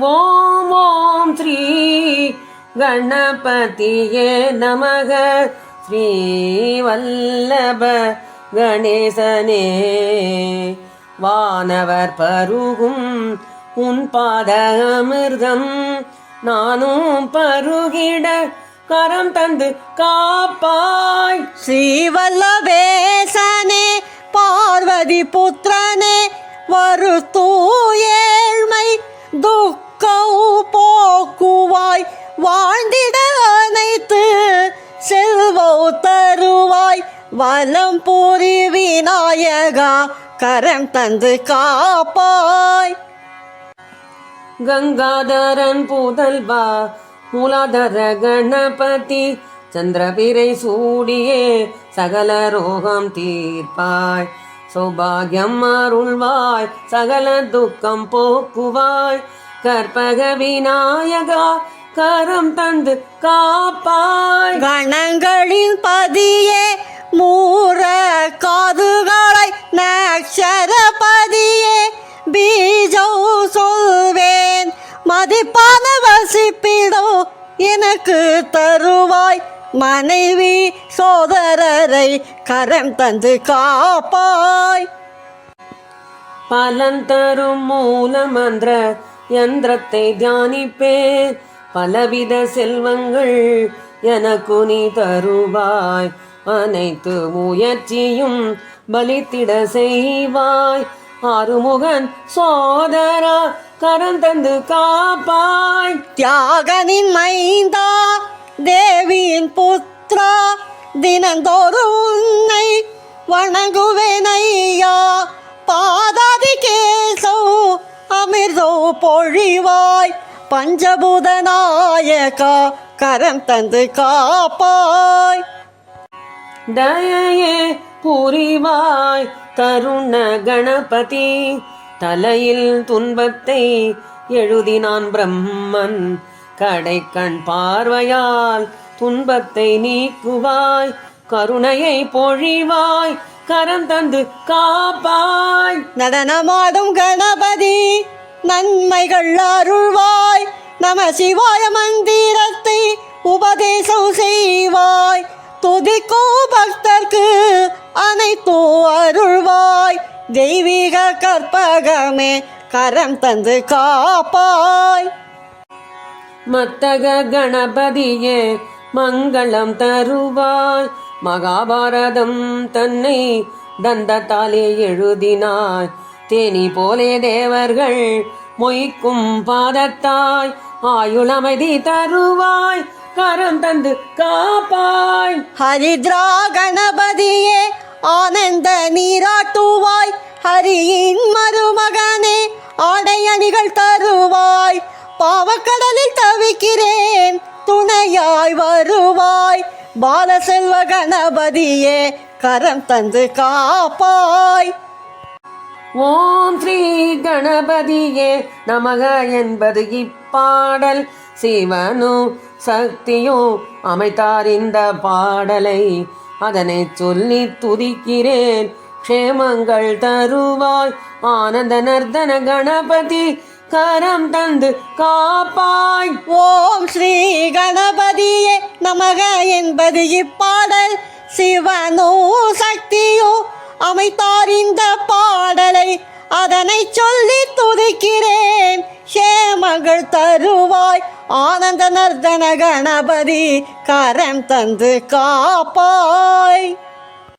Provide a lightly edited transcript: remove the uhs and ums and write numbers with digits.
ஓம் ஓம் ஸ்ரீ கணபதியே நமக. ஸ்ரீ வல்லப கணேசனே வானவர் பருகும் உன் பாத அமிர்தம் நானும் பருகிட கரம் தந்து காப்பாய். ஸ்ரீவல்லபேசனே பார்வதி புத்திரனே வருத்தூ ஏழ்மை துக்கம் போக்குவாய் வாழ்ந்திட அனைத்து செல்வோ தருவாய் வலம் பூரி விநாயகா கரம் தந்து காப்பாய். கங்காதரன் புதல்வா மூலாதர கணபதி சந்திரபிரை சூடியே சகல ரோகம் தீர்ப்பாய். சௌபாகியம் அருள்வாய் சகல துக்கம் போக்குவாய். கற்பக விநாயகா கரம் தந்து காப்பாய். கணங்களின் பதியே மூர காதுகளை நக்ஷரபதியே பீஜம் சொல்வேன் மதிப்பான வசிப்பிடோ எனக்கு தருவாய். மனைவி சோதரரை கரம் தந்து காப்பாய். பலன் தரும் மூல மந்திர யந்திரத்தை தியானிப்பேன். பலவித செல்வங்கள் எனக்கு நீ தருவாய். அனைத்து முயற்சியும் பலித்திட செய்வாய். ஆறுமுகன் சோதரா கரம் தந்து காப்பாய். தியாகனின் மைந்தா தேவியின் புத்ரா தினந்தோறும் உன்னை வணங்குவேனையா. பாதாதி கேசோ அமிர்தோ பொழிவாய். பஞ்சபூத நாயகா கரம் தந்து காப்பாய். தயையே புரிவாய் தருண கணபதி தலையில் துன்பத்தை எழுதினான் பிரம்மன். கடைக்கண் பார்வையால் துன்பத்தை நீக்குவாய். கருணையை பொழிவாய் கரம் தந்து காப்பாய். நடனமாடும் கணபதி நன்மைகள் அருள்வாய். நம சிவாய மந்திரத்தை உபதேசம் செய்வாய். துதிக்கோ பக்தர்க்கு அனைத்தோ அருள்வாய். தெய்வீக கற்பகமே கரம் தந்து காப்பாய். மத்தக கணபதியே மங்களம் தருவாய். மகாபாரதம் தன்னை தந்தத்தாலே எழுதினாய். தேனி போலே தேவர்கள் மொய்க்கும் பாதத்தாய். ஆயுளமைதி தருவாய் கரம் தந்து காப்பாய். ஹரித்ரா கணபதியே ஆனந்த நீராட்டுவாய். ஹரியின் மருமகனே ஆடையணிகள் தருவாய். பாவக்கடலில் தவிக்கிறேன் துணையாய் வருவாய். பாலசெல்வ கணபதியே கரம் தந்து காப்பாய். ஓம் ஸ்ரீ கணபதியே நமக என்பது இப்பாடல். சிவனும் சக்தியும் அமைத்தார் இந்த பாடலை. அதனை சொல்லி துதிக்கிறேன் க்ஷேமங்கள் தருவாய். ஆனந்த நர்தன கணபதி கரம் தந்து காப்பாய். ஓம் ஸ்ரீ கணபதியே நமக என்பது இப்பாடல். சிவனோ சக்தியோ அமைத்தார் இந்த பாடலை. அதனை சொல்லி துதிக்கிறேன் க்ஷேமங்கள் தருவாய். ஆனந்த நர்தன கணபதி கரம் தந்து காப்பாய்.